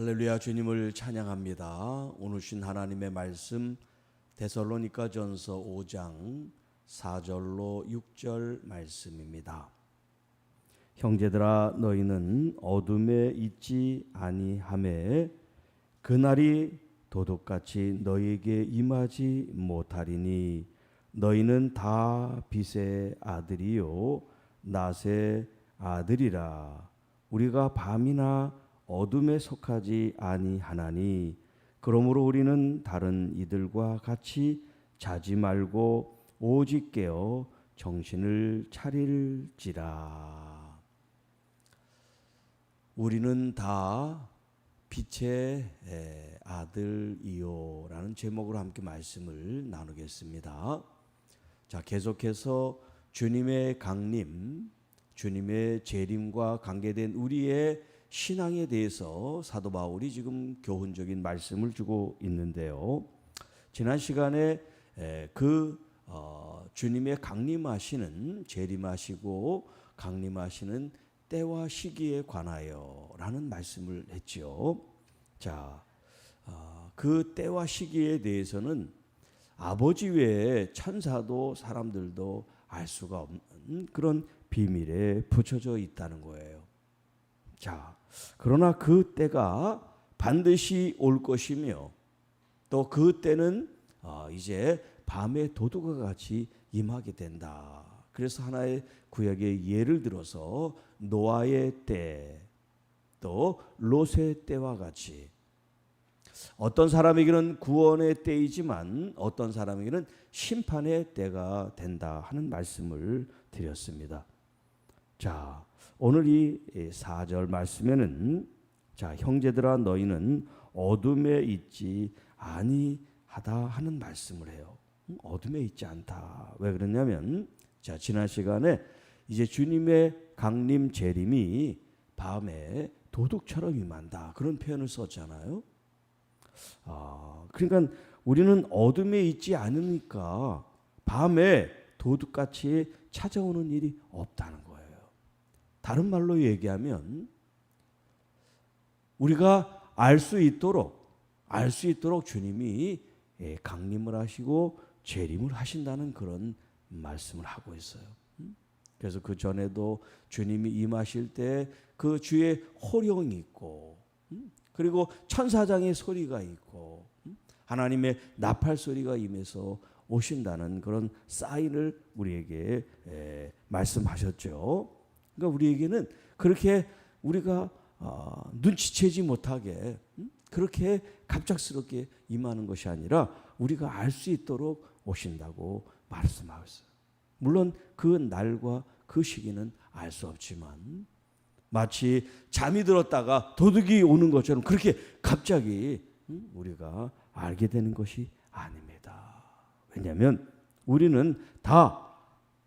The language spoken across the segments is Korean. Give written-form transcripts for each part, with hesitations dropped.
할렐루야. 주님을 찬양합니다. 오늘 신 하나님의 말씀 데살로니가전서 5장 4절로 6절 말씀입니다. 형제들아, 너희는 어둠에 있지 아니하매 그날이 도둑같이 너희에게 임하지 못하리니 너희는 다 빛의 아들이요 낮의 아들이라. 우리가 밤이나 어둠에 속하지 아니하나니 그러므로 우리는 다른 이들과 같이 자지 말고 오직 깨어 정신을 차릴지라. 우리는 다 빛의 아들이요 라는 제목으로 함께 말씀을 나누겠습니다. 자, 계속해서 주님의 강림, 주님의 재림과 관계된 우리의 신앙에 대해서 사도 바울이 지금 교훈적인 말씀을 주고 있는데요. 지난 시간에 주님의 강림하시는, 재림하시고 강림하시는 때와 시기에 관하여 라는 말씀을 했죠. 자, 그 때와 시기에 대해서는 아버지 외에 천사도 사람들도 알 수가 없는 그런 비밀에 붙여져 있다는 거예요. 자, 그러나 그 때가 반드시 올 것이며 또 그 때는 이제 밤의 도둑과 같이 임하게 된다. 그래서 하나의 구약의 예를 들어서 노아의 때, 또 롯의 때와 같이 어떤 사람에게는 구원의 때이지만 어떤 사람에게는 심판의 때가 된다 하는 말씀을 드렸습니다. 자, 오늘 이 4절 말씀에는 자, 형제들아 너희는 어둠에 있지 아니하다 하는 말씀을 해요. 어둠에 있지 않다. 왜 그러냐면 자, 지난 시간에 이제 주님의 강림 재림이 밤에 도둑처럼 임한다 그런 표현을 썼잖아요. 그러니까 우리는 어둠에 있지 않으니까 밤에 도둑같이 찾아오는 일이 없다는 거예요. 다른 말로 얘기하면 우리가 알 수 있도록 주님이 강림을 하시고 재림을 하신다는 그런 말씀을 하고 있어요. 그래서 그 전에도 주님이 임하실 때 그 주의 호령이 있고 그리고 천사장의 소리가 있고 하나님의 나팔 소리가 임해서 오신다는 그런 사인을 우리에게 말씀하셨죠. 그러니까 우리에게는 그렇게 우리가 눈치채지 못하게 그렇게 갑작스럽게 임하는 것이 아니라 우리가 알 수 있도록 오신다고 말씀하고 있어요. 물론 그 날과 그 시기는 알 수 없지만 마치 잠이 들었다가 도둑이 오는 것처럼 그렇게 갑자기 우리가 알게 되는 것이 아닙니다. 왜냐하면 우리는 다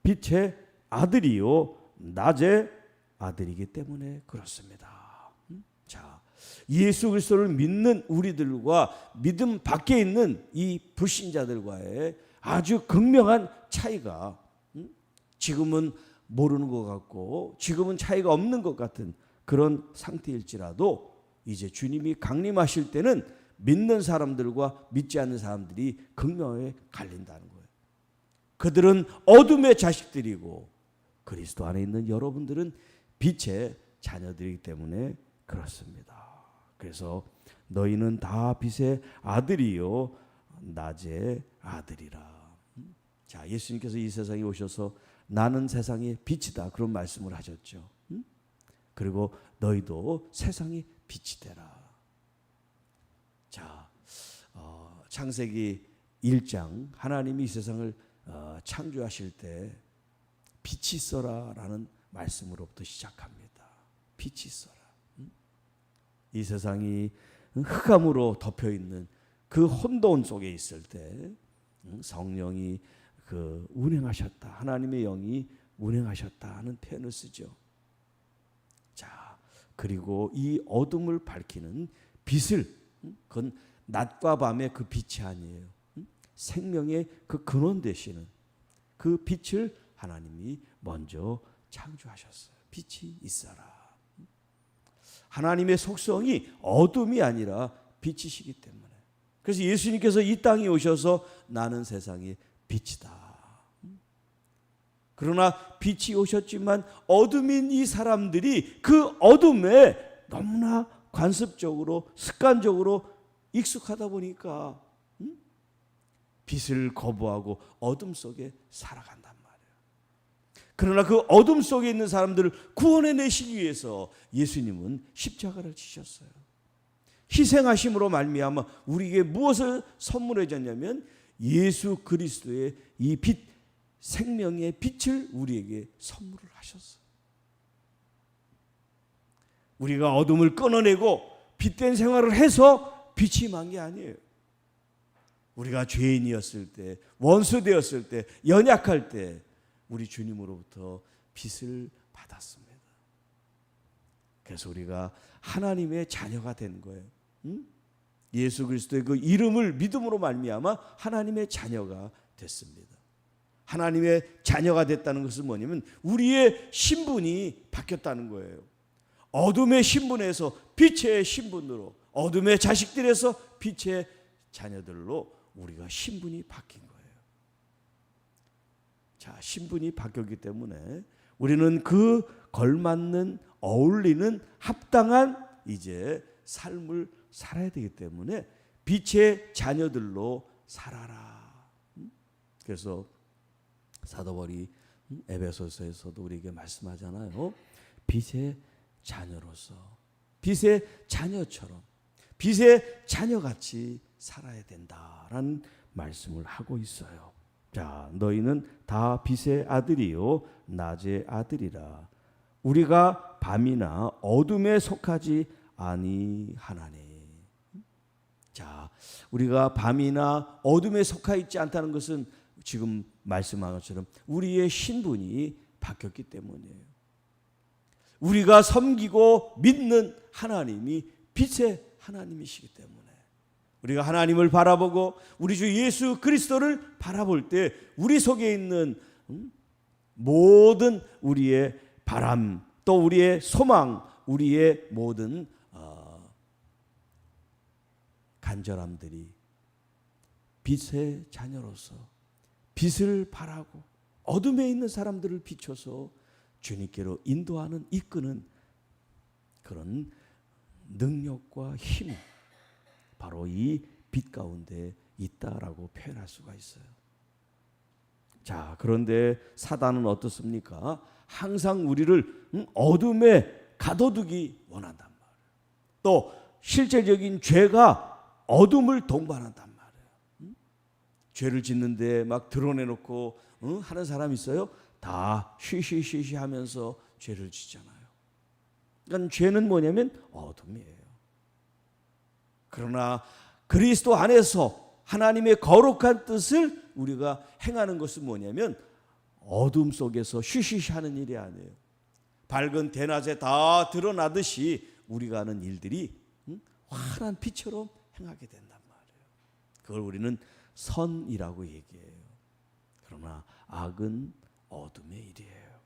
빛의 아들이요 낮의 아들이기 때문에 그렇습니다. 자, 예수 그리스도를 믿는 우리들과 믿음 밖에 있는 이 불신자들과의 아주 극명한 차이가 지금은 모르는 것 같고 지금은 차이가 없는 것 같은 그런 상태일지라도 이제 주님이 강림하실 때는 믿는 사람들과 믿지 않는 사람들이 극명하게 갈린다는 거예요. 그들은 어둠의 자식들이고 그리스도 안에 있는 여러분들은 빛의 자녀들이기 때문에 그렇습니다. 그래서 너희는 다 빛의 아들이요 낮의 아들이라. 자, 예수님께서 이 세상에 오셔서 나는 세상의 빛이다 그런 말씀을 하셨죠. 그리고 너희도 세상의 빛이 되라. 자, 창세기 1장 하나님이 이 세상을 창조하실 때 빛이 있어라라는 말씀으로부터 시작합니다. 빛이 있어라. 이 세상이 흑암으로 덮여 있는 그 혼돈 속에 있을 때 성령이 운행하셨다. 하나님의 영이 운행하셨다 하는 표현을 쓰죠. 자, 그리고 이 어둠을 밝히는 빛을 그건 낮과 밤의 그 빛이 아니에요. 생명의 그 근원 되시는 그 빛을 하나님이 먼저 창조하셨어요. 빛이 있어라. 하나님의 속성이 어둠이 아니라 빛이시기 때문에. 그래서 예수님께서 이 땅에 오셔서 나는 세상의 빛이다. 그러나 빛이 오셨지만 어둠인 이 사람들이 그 어둠에 너무나 관습적으로 습관적으로 익숙하다 보니까 빛을 거부하고 어둠 속에 살아간단 말이에요. 그러나 그 어둠 속에 있는 사람들을 구원해내시기 위해서 예수님은 십자가를 지셨어요. 희생하심으로 말미암아 우리에게 무엇을 선물해 줬냐면 예수 그리스도의 이 빛, 생명의 빛을 우리에게 선물을 하셨어요. 우리가 어둠을 끊어내고 빛된 생활을 해서 빛이 임한 게 아니에요. 우리가 죄인이었을 때, 원수되었을 때, 연약할 때 우리 주님으로부터 빛을 받았습니다. 그래서 우리가 하나님의 자녀가 된 거예요. 예수 그리스도의 그 이름을 믿음으로 말미암아 하나님의 자녀가 됐습니다. 하나님의 자녀가 됐다는 것은 뭐냐면 우리의 신분이 바뀌었다는 거예요. 어둠의 신분에서 빛의 신분으로, 어둠의 자식들에서 빛의 자녀들로 우리가 신분이 바뀐 거예요. 자, 신분이 바뀌었기 때문에 우리는 그 걸맞는, 어울리는 합당한 이제 삶을 살아야 되기 때문에 빛의 자녀들로 살아라. 그래서 사도 바울이 에베소서에서도 우리에게 말씀하잖아요. 빛의 자녀로서, 빛의 자녀처럼, 빛의 자녀같이 살아야 된다라는 말씀을 하고 있어요. 자, 너희는 다 빛의 아들이요 낮의 아들이라. 우리가 밤이나 어둠에 속하지 아니하나니. 자, 우리가 밤이나 어둠에 속하 있지 않다는 것은 지금 말씀한 것처럼 우리의 신분이 바뀌었기 때문이에요. 우리가 섬기고 믿는 하나님이 빛의 하나님이시기 때문에 우리가 하나님을 바라보고 우리 주 예수 그리스도를 바라볼 때 우리 속에 있는 모든 우리의 바람, 또 우리의 소망, 우리의 모든 간절함들이 빛의 자녀로서 빛을 바라고 어둠에 있는 사람들을 비춰서 주님께로 인도하는, 이끄는 그런 능력과 힘이 바로 이 빛 가운데 있다라고 표현할 수가 있어요. 자, 그런데 사단은 어떻습니까? 항상 우리를 어둠에 가둬두기 원한단 말이에요. 또 실제적인 죄가 어둠을 동반한단 말이에요. 죄를 짓는데 막 드러내놓고 하는 사람 있어요? 다 쉬쉬쉬쉬 하면서 죄를 짓잖아요. 그러니까 죄는 뭐냐면 어둠이에요. 그러나 그리스도 안에서 하나님의 거룩한 뜻을 우리가 행하는 것은 뭐냐면 어둠 속에서 쉬쉬쉬 하는 일이 아니에요. 밝은 대낮에 다 드러나듯이 우리가 하는 일들이 환한 빛처럼 행하게 된단 말이에요. 그걸 우리는 선이라고 얘기해요. 그러나 악은 어둠의 일이에요.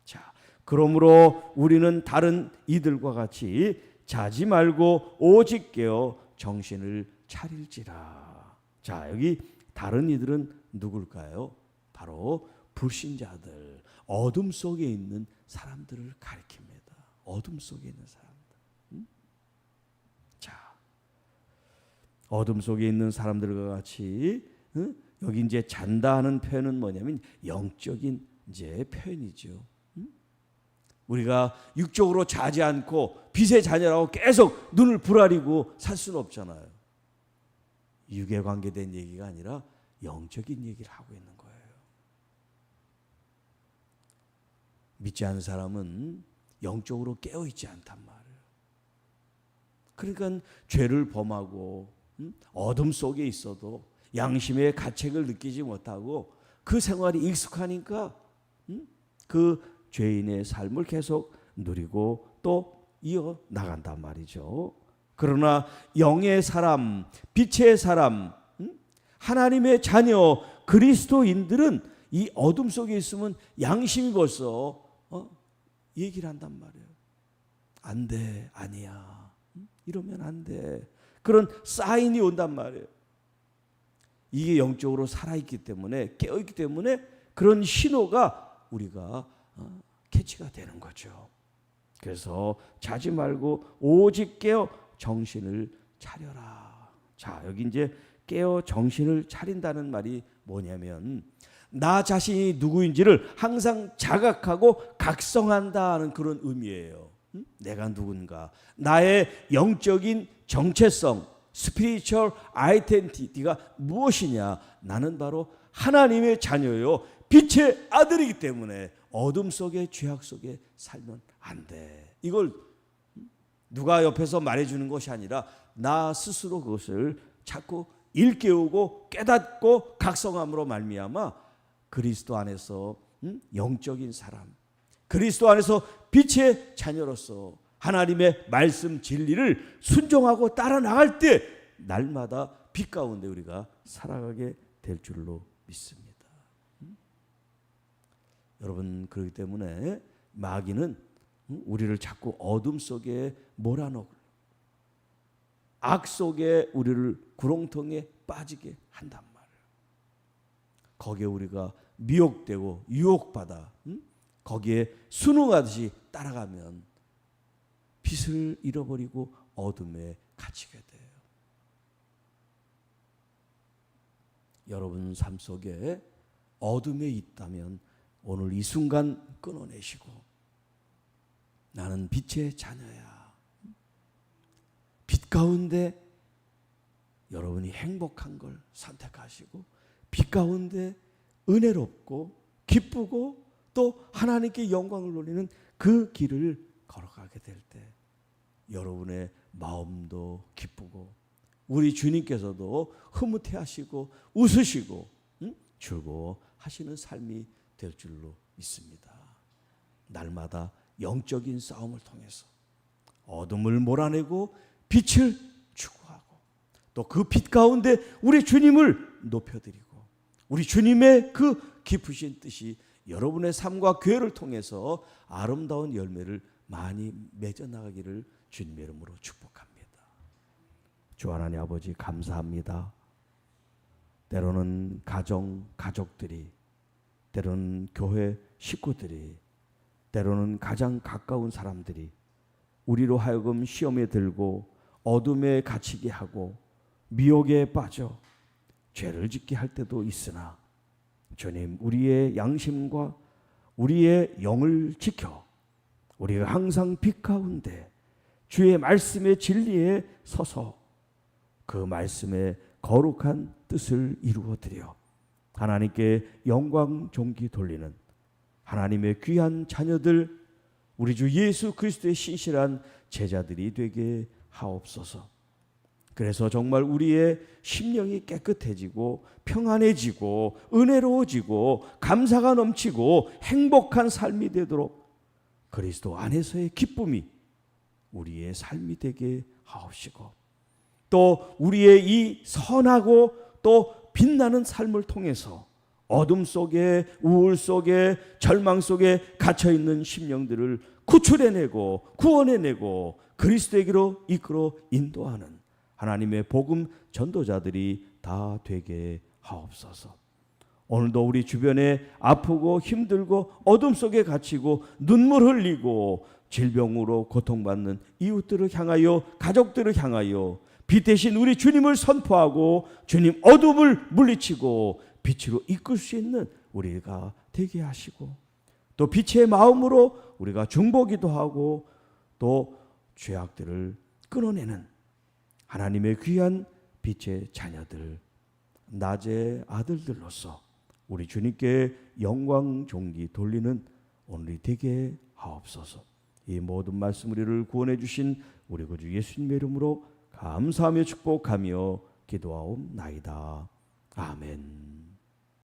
자, 그러므로 우리는 다른 이들과 같이 자지 말고 오직 깨어 정신을 차릴지라. 자, 여기 다른 이들은 누굴까요? 바로 불신자들, 어둠 속에 있는 사람들을 가리킵니다. 어둠 속에 있는 사람들. 자, 어둠 속에 있는 사람들과 같이 여기 이제 잔다 하는 표현은 뭐냐면 영적인 이제 표현이죠. 우리가 육적으로 자지 않고 빛의 자녀라고 계속 눈을 부라리고 살 수는 없잖아요. 육에 관계된 얘기가 아니라 영적인 얘기를 하고 있는 거예요. 믿지 않는 사람은 영적으로 깨어있지 않단 말이에요. 그러니까 죄를 범하고 어둠 속에 있어도 양심의 가책을 느끼지 못하고 그 생활이 익숙하니까 그 죄인의 삶을 계속 누리고 또 이어나간단 말이죠. 그러나 영의 사람, 빛의 사람, 하나님의 자녀 그리스도인들은 이 어둠 속에 있으면 양심이 벌써 얘기를 한단 말이에요. 안 돼, 아니야. 이러면 안 돼. 그런 사인이 온단 말이에요. 이게 영적으로 살아있기 때문에, 깨어있기 때문에 그런 신호가 우리가 캐치가 되는 거죠. 그래서 자지 말고 오직 깨어 정신을 차려라. 자, 여기 이제 깨어 정신을 차린다는 말이 뭐냐면 나 자신이 누구인지를 항상 자각하고 각성한다는 그런 의미예요. 내가 누군가, 나의 영적인 정체성, 스피리추얼 아이덴티티가 무엇이냐? 나는 바로 하나님의 자녀요, 빛의 아들이기 때문에 어둠 속에, 죄악 속에 살면 안 돼. 이걸 누가 옆에서 말해주는 것이 아니라 나 스스로 그것을 자꾸 일깨우고 깨닫고 각성함으로 말미암아 그리스도 안에서 영적인 사람, 그리스도 안에서 빛의 자녀로서 하나님의 말씀 진리를 순종하고 따라 나갈 때 날마다 빛 가운데 우리가 살아가게 될 줄로 믿습니다. 여러분, 그렇기 때문에 마귀는 우리를 자꾸 어둠 속에 몰아넣고 악 속에 우리를 구렁텅이에 빠지게 한단 말이에요. 거기에 우리가 미혹되고 유혹받아 거기에 순응하듯이 따라가면 빛을 잃어버리고 어둠에 갇히게 돼요. 여러분 삶 속에 어둠에 있다면 오늘 이 순간 끊어내시고 나는 빛의 자녀야. 빛 가운데 여러분이 행복한 걸 선택하시고 빛 가운데 은혜롭고 기쁘고 또 하나님께 영광을 돌리는 그 길을 걸어가게 될 때 여러분의 마음도 기쁘고 우리 주님께서도 흐뭇해하시고 웃으시고 즐거워하시는 삶이 될 줄로 믿습니다. 날마다 영적인 싸움을 통해서 어둠을 몰아내고 빛을 추구하고 또 그 빛 가운데 우리 주님을 높여드리고 우리 주님의 그 깊으신 뜻이 여러분의 삶과 교회를 통해서 아름다운 열매를 많이 맺어나가기를 주님의 이름으로 축복합니다. 주 하나님 아버지 감사합니다. 때로는 가족들이, 때로는 교회 식구들이, 때로는 가장 가까운 사람들이 우리로 하여금 시험에 들고 어둠에 갇히게 하고 미혹에 빠져 죄를 짓게 할 때도 있으나 주님, 우리의 양심과 우리의 영을 지켜 우리가 항상 빛 가운데 주의 말씀의 진리에 서서 그 말씀의 거룩한 뜻을 이루어드려 하나님께 영광 존귀 돌리는 하나님의 귀한 자녀들, 우리 주 예수 그리스도의 신실한 제자들이 되게 하옵소서. 그래서 정말 우리의 심령이 깨끗해지고 평안해지고 은혜로워지고 감사가 넘치고 행복한 삶이 되도록 그리스도 안에서의 기쁨이 우리의 삶이 되게 하옵시고 또 우리의 이 선하고 또 빛나는 삶을 통해서 어둠 속에 우울 속에 절망 속에 갇혀있는 심령들을 구출해내고 구원해내고 그리스도에게로 이끌어 인도하는 하나님의 복음 전도자들이 다 되게 하옵소서. 오늘도 우리 주변에 아프고 힘들고 어둠 속에 갇히고 눈물 흘리고 질병으로 고통받는 이웃들을 향하여 가족들을 향하여 빛 대신 우리 주님을 선포하고 주님 어둠을 물리치고 빛으로 이끌 수 있는 우리가 되게 하시고 또 빛의 마음으로 우리가 중보기도 하고 또 죄악들을 끊어내는 하나님의 귀한 빛의 자녀들, 낮의 아들들로서 우리 주님께 영광 존귀 돌리는 오늘이 되게 하옵소서. 이 모든 말씀 우리를 구원해 주신 우리 구주 예수님의 이름으로 감사하며 축복하며 기도하옵나이다. 아멘.